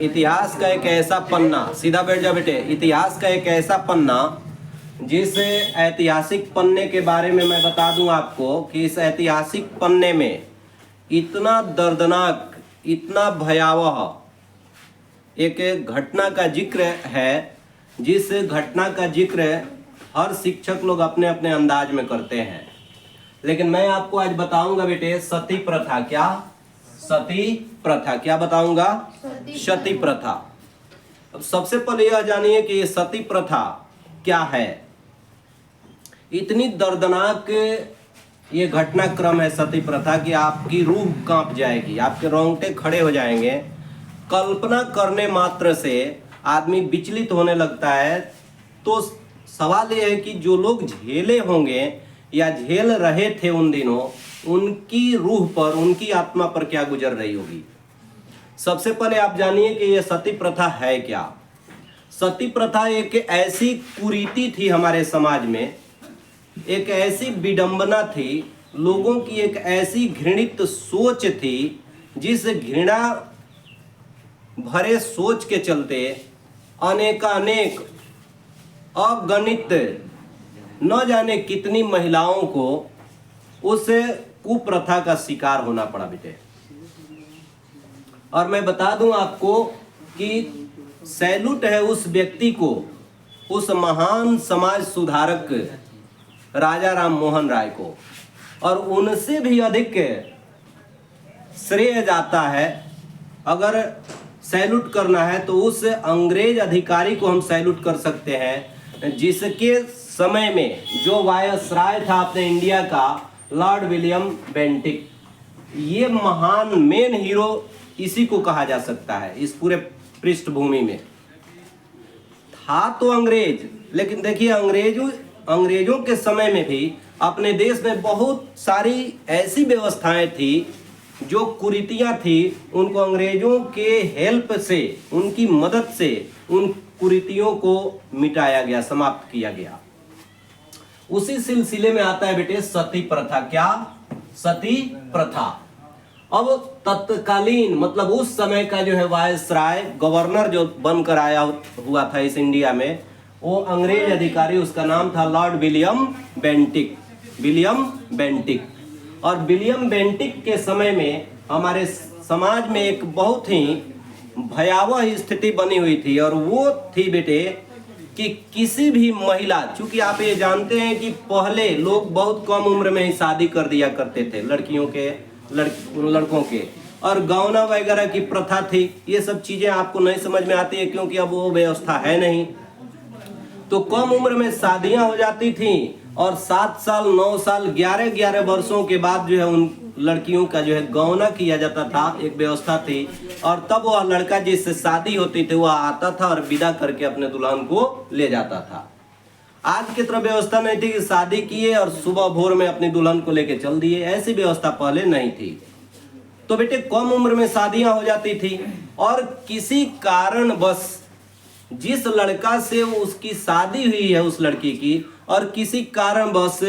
इतिहास का एक ऐसा पन्ना, सीधा बैठ जा बेटे। इतिहास का एक ऐसा पन्ना जिस ऐतिहासिक पन्ने के बारे में मैं बता दूं आपको कि इस ऐतिहासिक पन्ने में इतना दर्दनाक, इतना भयावह एक घटना का जिक्र है, जिस घटना का जिक्र हर शिक्षक लोग अपने अपने अंदाज में करते हैं। लेकिन मैं आपको आज बताऊंगा बेटे सती प्रथा। क्या? सती प्रथा। क्या बताऊंगा? सती प्रथा। अब सबसे पहले यह जानिए कि ये सती प्रथा क्या है। इतनी दर्दनाक ये घटनाक्रम है सती प्रथा कि आपकी रूह कांप जाएगी, आपके रोंगटे खड़े हो जाएंगे। कल्पना करने मात्र से आदमी विचलित होने लगता है। तो सवाल यह है कि जो लोग झेले होंगे या झेल रहे थे उन दिनों, उनकी रूह पर, उनकी आत्मा पर क्या गुजर रही होगी। सबसे पहले आप जानिए कि यह सती प्रथा है क्या। सती प्रथा एक ऐसी कुरीति थी हमारे समाज में, एक ऐसी विडंबना थी, लोगों की एक ऐसी घृणित सोच थी, जिस घृणा भरे सोच के चलते अनेकानेक अगणित न जाने कितनी महिलाओं को उस कुप्रथा का शिकार होना पड़ा बेटे। और मैं बता दूं आपको कि सैल्यूट है उस व्यक्ति को, उस महान समाज सुधारक राजा राम मोहन राय को, और उनसे भी अधिक श्रेय जाता है। अगर सैल्यूट करना है तो उस अंग्रेज अधिकारी को हम सैल्यूट कर सकते हैं जिसके समय में जो वायसराय था अपने इंडिया का, लॉर्ड विलियम बेंटिक। ये महान मेन हीरो इसी को कहा जा सकता है। इस पूरे पृष्ठभूमि में था तो अंग्रेज, लेकिन देखिए अंग्रेजों के समय में भी अपने देश में बहुत सारी ऐसी व्यवस्थाएं थी, जो कुरीतियां थी, उनको अंग्रेजों के हेल्प से, उनकी मदद से उन कुरीतियों को मिटाया गया, समाप्त किया गया। उसी सिलसिले में आता है बेटे सती प्रथा। क्या? सती प्रथा। अब तत्कालीन मतलब उस समय का जो है वायसराय, गवर्नर जो बनकर आया हुआ था इस इंडिया में, वो अंग्रेज अधिकारी, उसका नाम था Lord William Bentinck. William Bentinck. और विलियम बेंटिक के समय में हमारे समाज में एक बहुत ही भयावह स्थिति बनी हुई थी, और वो थी बेटे कि किसी भी महिला, चूंकि आप ये जानते हैं कि पहले लोग बहुत कम उम्र में ही शादी कर दिया करते थे, लड़कियों के, लड़कों के, और गौना वगैरह की प्रथा थी। ये सब चीजें आपको नहीं समझ में आती है क्योंकि अब वो व्यवस्था है नहीं। तो कम उम्र में शादियां हो जाती थी, और 7 साल 9 साल 11 वर्षों के बाद जो है उन लड़कियों का जो है गौना किया जाता था, एक व्यवस्था थी। और तब वह लड़का जिससे शादी होती थी वह आता था और विदा करके अपने दुल्हन को ले जाता था। आज की तरह व्यवस्था नहीं थी कि शादी किए और सुबह भोर में अपनी दुल्हन को लेके चल दिए, ऐसी व्यवस्था पहले नहीं थी। तो बेटे कम उम्र में शादियां हो जाती थी, और किसी कारण बस जिस लड़का से उसकी शादी हुई है उस लड़की की, और किसी कारण बस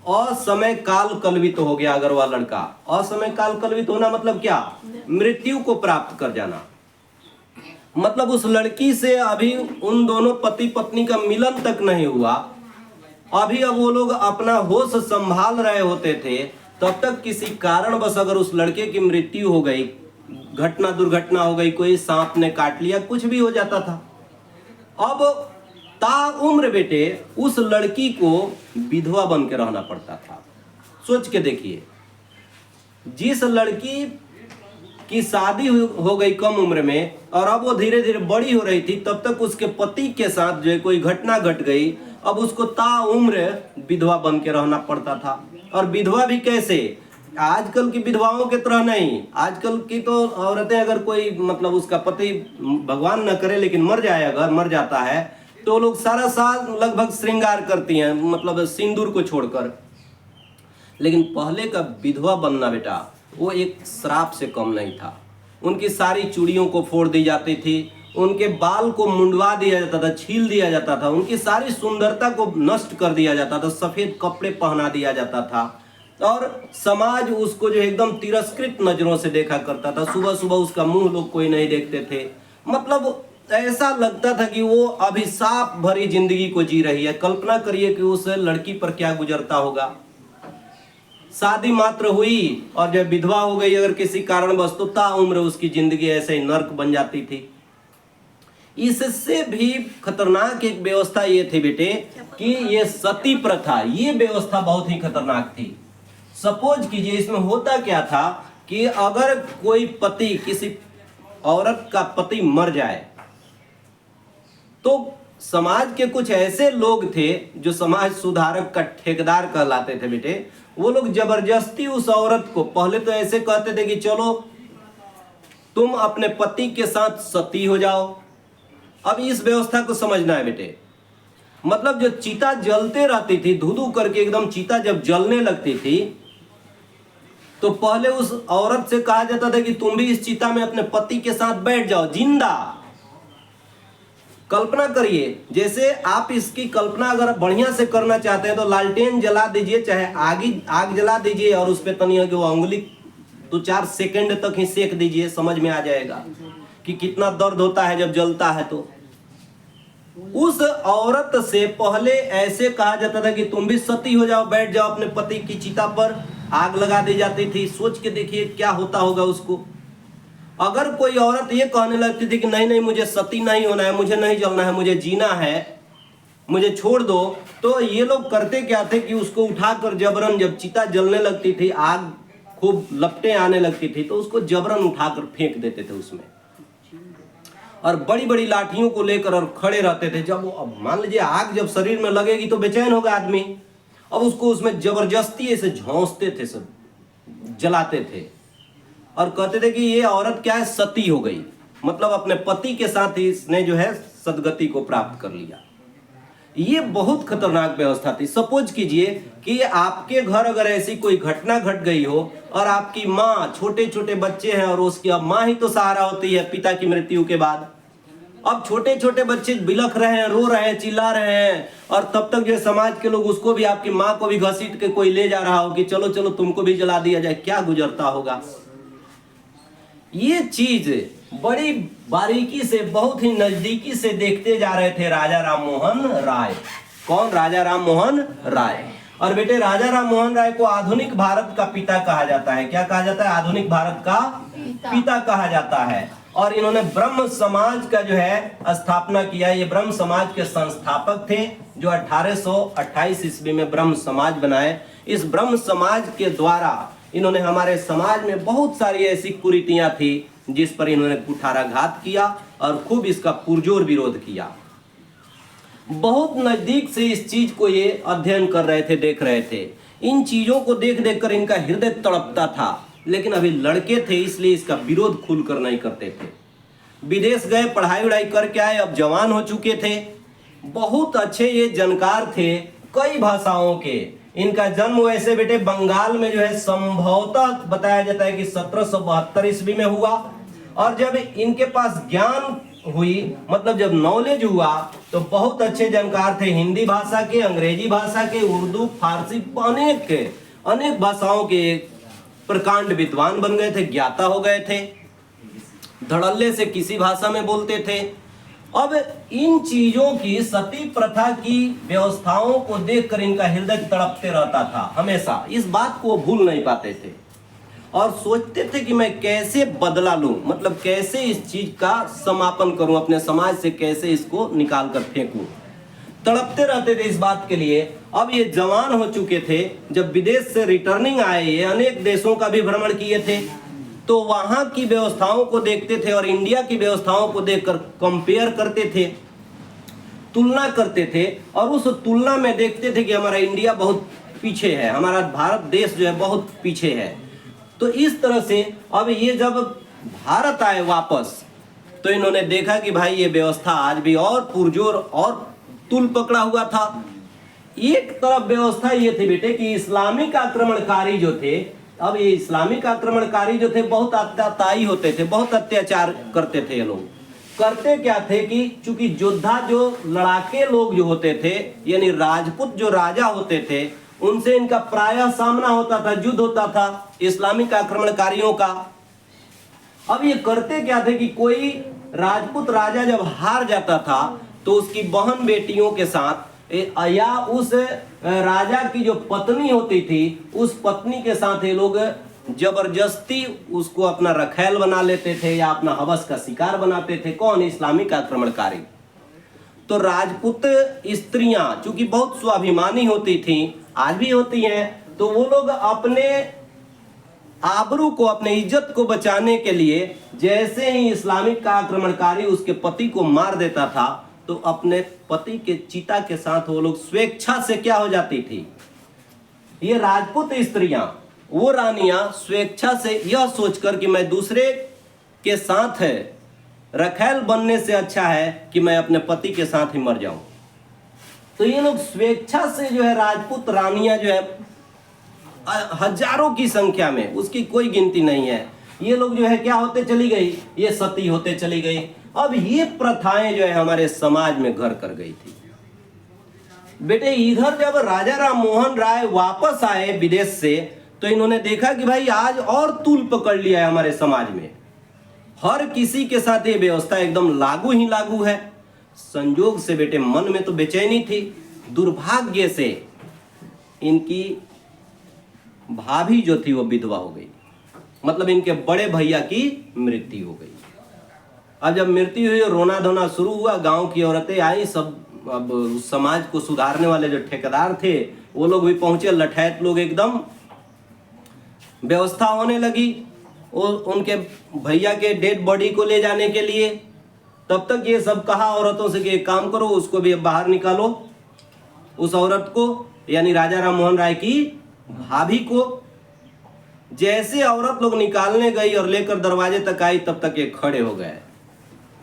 असमय काल कलवित हो गया। अगर वह लड़का असमय काल कलवित होना मतलब क्या? मृत्यु को प्राप्त कर जाना। मतलब उस लड़की से अभी उन दोनों पति पत्नी का मिलन तक नहीं हुआ, अभी अब वो लोग अपना होश संभाल रहे होते थे, तब तक किसी कारण बस अगर उस लड़के की मृत्यु हो गई, घटना दुर्घटना हो गई, कोई सांप ने काट लिया, कुछ भी हो जाता था। अब ताउम्र बेटे उस लड़की को विधवा बन के रहना पड़ता था। सोच के देखिए, जिस लड़की की शादी हो गई कम उम्र में, और अब वो धीरे धीरे बड़ी हो रही थी, तब तक उसके पति के साथ जो है कोई घटना घट गई, अब उसको ताउम्र विधवा बन के रहना पड़ता था। और विधवा भी कैसे? आजकल की विधवाओं की तरह नहीं। आजकल की तो औरतें अगर कोई मतलब उसका पति भगवान न करे लेकिन मर जाए, अगर मर जाता है, तो लोग सारा साल लगभग श्रृंगार करती हैं, मतलब सिंदूर को छोड़कर। लेकिन पहले का विधवा बनना बेटा वो एक श्राप से कम नहीं था। उनकी सारी चूड़ियों को फोड़ दी जाती थी, उनके बाल को मुंडवा दिया जाता था, छील दिया जाता था, उनकी सारी सुंदरता को नष्ट कर दिया जाता था, सफेद कपड़े पहना दिया जाता था, और समाज उसको जो एकदम तिरस्कृत नजरों से देखा करता था। सुबह सुबह उसका मुंह लोग कोई नहीं देखते थे। मतलब ऐसा लगता था कि वो अभिशाप भरी जिंदगी को जी रही है। कल्पना करिए कि उस लड़की पर क्या गुजरता होगा। शादी मात्र हुई और जब विधवा हो गई अगर किसी कारणवश, तो ताउम्र उसकी जिंदगी ऐसे ही नर्क बन जाती थी। इससे भी खतरनाक एक व्यवस्था ये थी बेटे कि ये सती प्रथा, ये व्यवस्था बहुत ही खतरनाक थी। सपोज कीजिए इसमें होता क्या था कि अगर कोई पति, किसी औरत का पति मर जाए, तो समाज के कुछ ऐसे लोग थे जो समाज सुधारक का ठेकेदार कहलाते थे बेटे। वो लोग जबरदस्ती उस औरत को, पहले तो ऐसे कहते थे कि चलो तुम अपने पति के साथ सती हो जाओ। अब इस व्यवस्था को समझना है बेटे। मतलब जो चिता जलते रहती थी, धू धू करके एकदम चिता जब जलने लगती थी, तो पहले उस औरत से कहा जाता था कि तुम भी इस चिता में अपने पति के साथ बैठ जाओ जिंदा। कल्पना करिए, जैसे आप इसकी कल्पना अगर बढ़िया से करना चाहते हैं तो लालटेन जला दीजिए, चाहे आग जला दीजिए और उस पर तनिया वो उंगली 2-4 सेकंड तक ही सेक दीजिए, समझ में आ जाएगा कि कितना दर्द होता है जब जलता है। तो उस औरत से पहले ऐसे कहा जाता था कि तुम भी सती हो जाओ, बैठ जाओ अपने पति की चिता पर, आग लगा दी जाती थी। सोच के देखिए क्या होता होगा उसको। अगर कोई औरत ये कहने लगती थी कि नहीं नहीं मुझे सती नहीं होना है, मुझे नहीं जलना है, मुझे जीना है, मुझे छोड़ दो, तो ये लोग करते क्या थे कि उसको उठाकर जबरन, जब चिता जलने लगती थी, आग खूब लपटें आने लगती थी, तो उसको जबरन उठाकर फेंक देते थे उसमें, और बड़ी बड़ी लाठियों को लेकर और खड़े रहते थे। जब अब मान लीजिए आग जब शरीर में लगेगी तो बेचैन होगा आदमी, अब उसको उसमें जबरदस्ती ऐसे झोंसते थे, सब जलाते थे और कहते थे कि ये औरत क्या है, सती हो गई, मतलब अपने पति के साथ ही इसने जो है सदगति को प्राप्त कर लिया। ये बहुत खतरनाक व्यवस्था थी। सपोज कीजिए कि आपके घर अगर ऐसी कोई घटना घट गई हो और आपकी माँ, छोटे छोटे बच्चे हैं और उसकी अब माँ ही तो सहारा होती है पिता की मृत्यु के बाद। अब छोटे छोटे बच्चे बिलख रहे हैं, रो रहे हैं, चिल्ला रहे हैं, और तब तक जो समाज के लोग उसको भी, आपकी माँ को भी घसीट के कोई ले जा रहा हो कि चलो चलो तुमको भी जला दिया जाए, क्या गुजरता होगा। ये चीज बड़ी बारीकी से, बहुत ही नजदीकी से देखते जा रहे थे राजा राममोहन राय। कौन? राजा राममोहन राय। और बेटे राजा राममोहन राय को आधुनिक भारत का पिता कहा जाता है। क्या कहा जाता है? आधुनिक भारत का पिता कहा जाता है। और इन्होंने ब्रह्म समाज का जो है स्थापना किया। ये ब्रह्म समाज के संस्थापक थे जो 1828 ईस्वी में ब्रह्म समाज बनाए। इस ब्रह्म समाज के द्वारा इन्होंने हमारे समाज में बहुत सारी ऐसी कुरीतियां थी जिस पर इन्होंने कुठाराघात किया और खूब इसका पुरजोर विरोध किया। बहुत नजदीक से इस चीज को ये अध्ययन कर रहे थे, देख रहे थे। इन चीजों को देख देख कर इनका हृदय तड़पता था, लेकिन अभी लड़के थे इसलिए इसका विरोध खुलकर नहीं करते थे। विदेश गए, पढ़ाई वढ़ाई करके आए, अब जवान हो चुके थे, बहुत अच्छे ये जानकार थे कई भाषाओं के। इनका जन्म वैसे बेटे बंगाल में जो है संभवतः बताया जाता है कि 1772 ईस्वी में हुआ। और जब इनके पास ज्ञान हुई, मतलब जब नॉलेज हुआ, तो बहुत अच्छे जानकार थे हिंदी भाषा के, अंग्रेजी भाषा के, उर्दू, फारसी, अनेक भाषाओं के प्रकांड विद्वान बन गए थे, ज्ञाता हो गए थे, धड़ल्ले से किसी भाषा में बोलते थे। अब इन चीजों की, सती प्रथा की व्यवस्थाओं को देखकर इनका हृदय तड़पते रहता था हमेशा। इस बात को भूल नहीं पाते थे और सोचते थे कि मैं कैसे बदला लूं, मतलब कैसे इस चीज का समापन करूं, अपने समाज से कैसे इसको निकाल कर फेंकूं। तड़पते रहते थे इस बात के लिए। अब ये जवान हो चुके थे, जब विदेश से रिटर्निंग आए, ये अनेक देशों का भी भ्रमण किए थे, तो वहां की व्यवस्थाओं को देखते थे और इंडिया की व्यवस्थाओं को देखकर कंपेयर करते थे, तुलना करते थे, और उस तुलना में देखते थे कि हमारा इंडिया बहुत पीछे है, हमारा भारत देश जो है बहुत पीछे है। तो इस तरह से अब ये जब भारत आए वापस, तो इन्होंने देखा कि भाई ये व्यवस्था आज भी और पुरजोर और तुल पकड़ा हुआ था। एक तरफ व्यवस्था ये थी बेटे कि इस्लामिक आक्रमणकारी जो थे, अब ये इस्लामिक आक्रमणकारी जो थे बहुत अत्याचारी होते थे, बहुत अत्याचार करते थे। ये लोग करते क्या थे कि चूंकि योद्धा, जो लड़ाके लोग जो होते थे, यानी राजपूत जो राजा होते थे, उनसे इनका प्रायः सामना होता था, युद्ध होता था इस्लामिक आक्रमणकारियों का। अब ये करते क्या थे कि कोई राजपूत राजा जब हार जाता था तो उसकी बहन बेटियों के साथ या उस राजा की जो पत्नी होती थी उस पत्नी के साथ ये लोग जबरदस्ती उसको अपना रखैल बना लेते थे या अपना हवस का शिकार बनाते थे। कौन? इस्लामिक आक्रमणकारी। तो राजपूत स्त्रियां चूंकि बहुत स्वाभिमानी होती थीं, आज भी होती हैं, तो वो लोग अपने आबरू को, अपने इज्जत को बचाने के लिए जैसे ही इस्लामिक का आक्रमणकारी उसके पति को मार देता था तो अपने पति के चिता के साथ वो लोग स्वेच्छा से क्या हो जाती थी, ये राजपूत स्त्रियां, वो रानियां स्वेच्छा से यह सोचकर कि मैं दूसरे के साथ है रखैल बनने से अच्छा है कि मैं अपने पति के साथ ही मर जाऊं, तो ये लोग स्वेच्छा से जो है राजपूत रानियां जो है हजारों की संख्या में, उसकी कोई गिनती नहीं है, ये लोग जो है क्या होते चली गई, ये सती होते चली गई। अब ये प्रथाएं जो है हमारे समाज में घर कर गई थी। बेटे इधर जब राजा राम मोहन राय वापस आए विदेश से तो इन्होंने देखा कि भाई आज और तूल पकड़ लिया है हमारे समाज में, हर किसी के साथ ये व्यवस्था एकदम लागू ही लागू है। संजोग से बेटे मन में तो बेचैनी थी, दुर्भाग्य से इनकी भाभी जो थी वो विधवा हो गई, मतलब इनके बड़े भैया की मृत्यु हो गई। अब जब मृत्यु हुई रोना धोना शुरू हुआ, गांव की औरतें आई, सब अब समाज को सुधारने वाले जो ठेकेदार थे वो लोग भी पहुंचे, लठैत लोग एकदम, व्यवस्था होने लगी उनके भैया के डेड बॉडी को ले जाने के लिए। तब तक ये सब कहा औरतों से कि एक काम करो, उसको भी बाहर निकालो, उस औरत को यानी राजा राम मोहन राय की भाभी को। जैसे औरत लोग निकालने गई और लेकर दरवाजे तक आई तब तक ये खड़े हो गए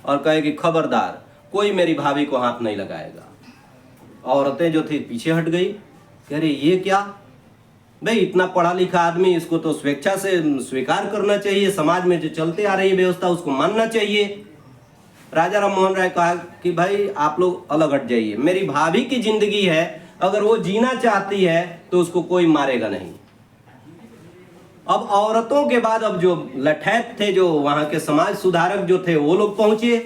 और कहे कि खबरदार कोई मेरी भाभी को हाथ नहीं लगाएगा। औरतें जो थी पीछे हट गई, कह रही ये क्या भाई, इतना पढ़ा लिखा आदमी, इसको तो स्वेच्छा से स्वीकार करना चाहिए, समाज में जो चलते आ रही है व्यवस्था उसको मानना चाहिए। राजा राम मोहन राय कहा कि भाई आप लोग अलग हट जाइए, मेरी भाभी की जिंदगी है, अगर वो जीना चाहती है तो उसको कोई मारेगा नहीं। अब औरतों के बाद अब जो लठैत थे, जो वहां के समाज सुधारक जो थे वो लोग पहुंचे।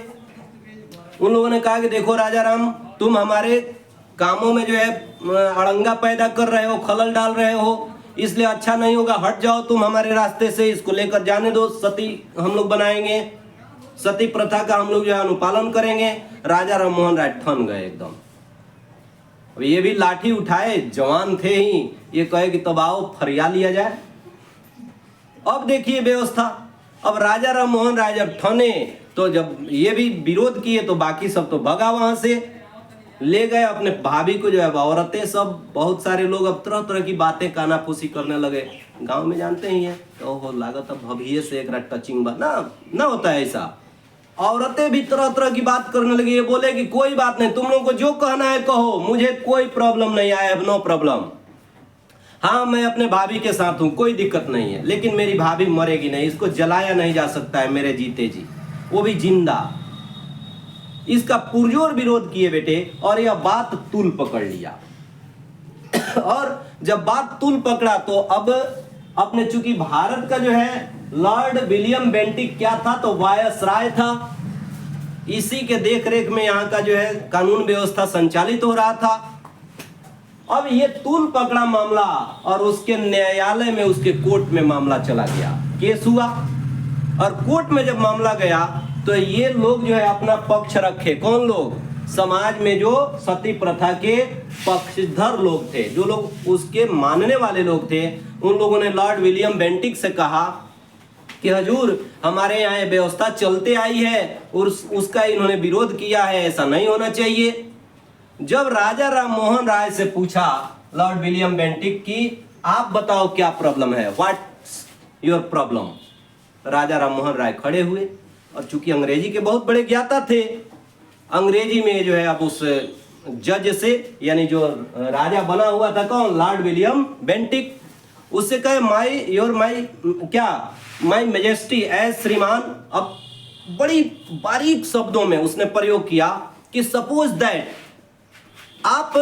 उन लोगों ने कहा कि देखो राजा राम, तुम हमारे कामों में जो है अड़ंगा पैदा कर रहे हो, खलल डाल रहे हो, इसलिए अच्छा नहीं होगा, हट जाओ तुम हमारे रास्ते से, इसको लेकर जाने दो, सती हम लोग बनाएंगे, सती प्रथा का हम लोग जो है अनुपालन करेंगे। राजा राम मोहन राय ठन गए एकदम। अब ये भी लाठी उठाए, जवान थे ही, ये कहे कि तब आओ फरिया लिया जाए। अब देखिए व्यवस्था, अब राजा राम मोहन राय जब ठने तो जब ये भी विरोध किए तो बाकी सब तो भगा, वहां से ले गए अपने भाभी को जो है। औरतें सब, बहुत सारे लोग अब तरह तरह की बातें कानाफूसी करने लगे, गांव में जानते ही हैं, तो हो लागत अब भभिये से एक टचिंग बात ना होता है ऐसा। औरतें भी तरह तरह की बात करने लगी, ये बोले कि कोई बात नहीं, तुम लोगों को जो कहना है कहो, मुझे कोई प्रॉब्लम नहीं, आई हैव नो प्रॉब्लम, हाँ मैं अपने भाभी के साथ हूँ, कोई दिक्कत नहीं है, लेकिन मेरी भाभी मरेगी नहीं, इसको जलाया नहीं जा सकता है मेरे जीते जी, वो भी जिंदा। इसका पुरजोर विरोध किए बेटे, और यह बात तूल पकड़ लिया। और जब बात तूल पकड़ा तो अब अपने, चूंकि भारत का जो है लॉर्ड विलियम बेंटिक क्या था, तो वायसराय था, इसी के देखरेख में यहाँ का जो है कानून व्यवस्था संचालित हो रहा था। अब ये तूल पकड़ा मामला और उसके न्यायालय में, उसके कोर्ट में मामला चला गया, केस हुआ, और कोर्ट में जब मामला गया तो ये लोग जो है अपना पक्ष रखे। कौन लोग? समाज में जो सती प्रथा के पक्षधर लोग थे, जो लोग उसके मानने वाले लोग थे, उन लोगों ने लॉर्ड विलियम बेंटिक से कहा कि हजूर हमारे यहाँ व्यवस्था चलते आई है और उसका इन्होंने विरोध किया है, ऐसा नहीं होना चाहिए। जब राजा राम मोहन राय से पूछा लॉर्ड विलियम बेंटिक कि आप बताओ क्या प्रॉब्लम है, व्हाट्स योर प्रॉब्लम, राजा राम मोहन राय खड़े हुए, और चूंकि अंग्रेजी के बहुत बड़े ज्ञाता थे, अंग्रेजी में जो है अब उस जज से, यानी जो राजा बना हुआ था, कौन? लॉर्ड विलियम बेंटिक, उससे कहे माई मेजेस्टी, एज श्रीमान। अब बड़ी बारीक शब्दों में उसने प्रयोग किया कि सपोज दैट, आप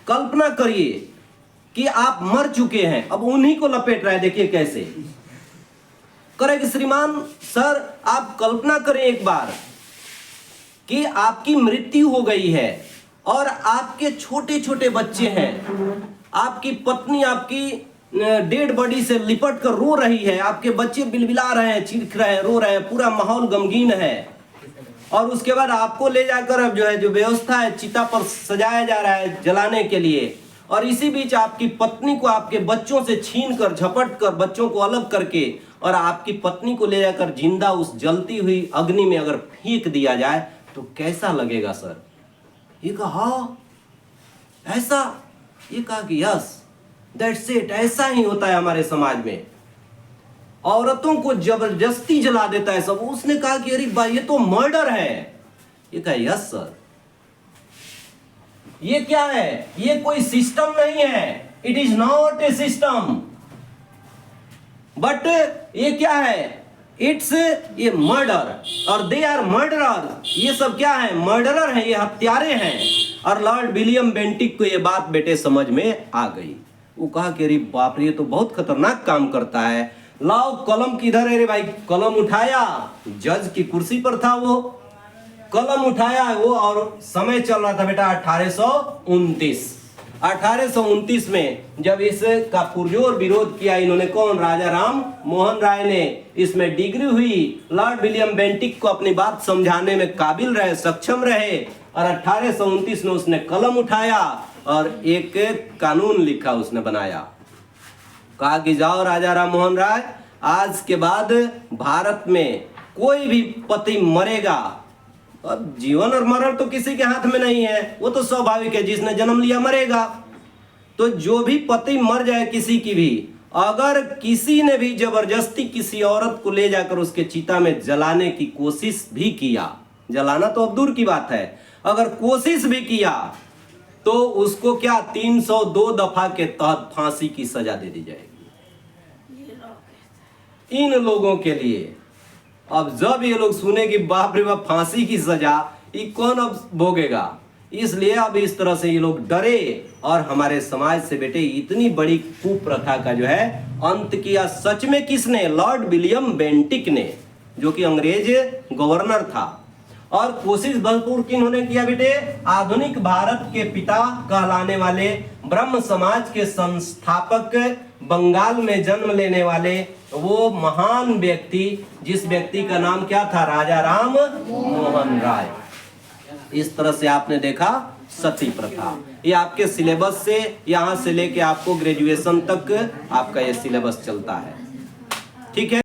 कल्पना करिए कि आप मर चुके हैं, अब उन्हीं को लपेट रहा है, देखिए कैसे करे कि श्रीमान सर आप कल्पना करें एक बार कि आपकी मृत्यु हो गई है और आपके छोटे छोटे बच्चे हैं, आपकी पत्नी आपकी डेड बॉडी से लिपट कर रो रही है, आपके बच्चे बिलबिला रहे हैं, चीख रहे हैं, रो रहे हैं, पूरा माहौल गमगीन है, और उसके बाद आपको ले जाकर अब जो है जो व्यवस्था है चिता पर सजाया जा रहा है जलाने के लिए, और इसी बीच आपकी पत्नी को आपके बच्चों से छीन कर, झपट कर, बच्चों को अलग करके और आपकी पत्नी को ले जाकर जिंदा उस जलती हुई अग्नि में अगर फेंक दिया जाए तो कैसा लगेगा सर? ये कहा हाँ ऐसा, ये कहा कि यस दैट्स इट, ऐसा ही होता है हमारे समाज में, औरतों को जबरदस्ती जला देता है सब। उसने कहा कि अरे भाई ये तो मर्डर है। ये कहा यस सर। ये क्या है? ये कोई सिस्टम नहीं है, it is not a system, but ये क्या है? इट्स ये मर्डर, और दे आर मर्डरर। ये सब क्या है? मर्डरर है, ये हत्यारे हैं। और लॉर्ड विलियम बेंटिक को ये बात बेटे समझ में आ गई। वो कहा कि अरे बाप रे, ये तो बहुत खतरनाक काम करता है। लाओ कलम किधर है रे भाई? कलम उठाया, जज की कुर्सी पर था वो, कलम उठाया वो, और समय चल रहा था बेटा 1829। 1829 में जब इसका पुरजोर विरोध किया इन्होंने, कौन? राजा राम मोहन राय ने, इसमें डिग्री हुई। लॉर्ड विलियम बेंटिक को अपनी बात समझाने में काबिल रहे, सक्षम रहे, और 1829 में उसने कलम उठाया और एक कानून लिखा, उसने बनाया। कहा कि जाओ राजा राम मोहन राय, आज के बाद भारत में कोई भी पति मरेगा, अब जीवन और मरण तो किसी के हाथ में नहीं है, वो तो स्वाभाविक है, जिसने जन्म लिया मरेगा। तो जो भी पति मर जाए किसी की भी, अगर किसी ने भी जबरदस्ती किसी औरत को ले जाकर उसके चिता में जलाने की कोशिश भी किया, जलाना तो अब दूर की बात है, अगर कोशिश भी किया तो उसको क्या 302 दफा के तहत फांसी की सजा दे दी जाएगी इन लोगों के लिए। अब जब ये लोग सुने कि बाप रे बाप फांसी की सजा, ये कौन अब भोगेगा? इसलिए अब इस तरह से ये लोग डरे और हमारे समाज से बेटे इतनी बड़ी कुप्रथा का जो है अंत किया। सच में किसने? लॉर्ड विलियम बेंटिक ने, जो कि अंग्रेज गवर्नर था। और कोशिश भरपूर किन्होंने किया बेटे? आधुनिक भारत के पिता कहलाने वाले, ब्रह्म समाज के संस्थापक, बंगाल में जन्म लेने वाले वो महान व्यक्ति, जिस व्यक्ति का नाम क्या था? राजा राम मोहन राय। इस तरह से आपने देखा सती प्रथा। ये आपके सिलेबस से, यहां से लेके आपको ग्रेजुएशन तक आपका ये सिलेबस चलता है, ठीक है।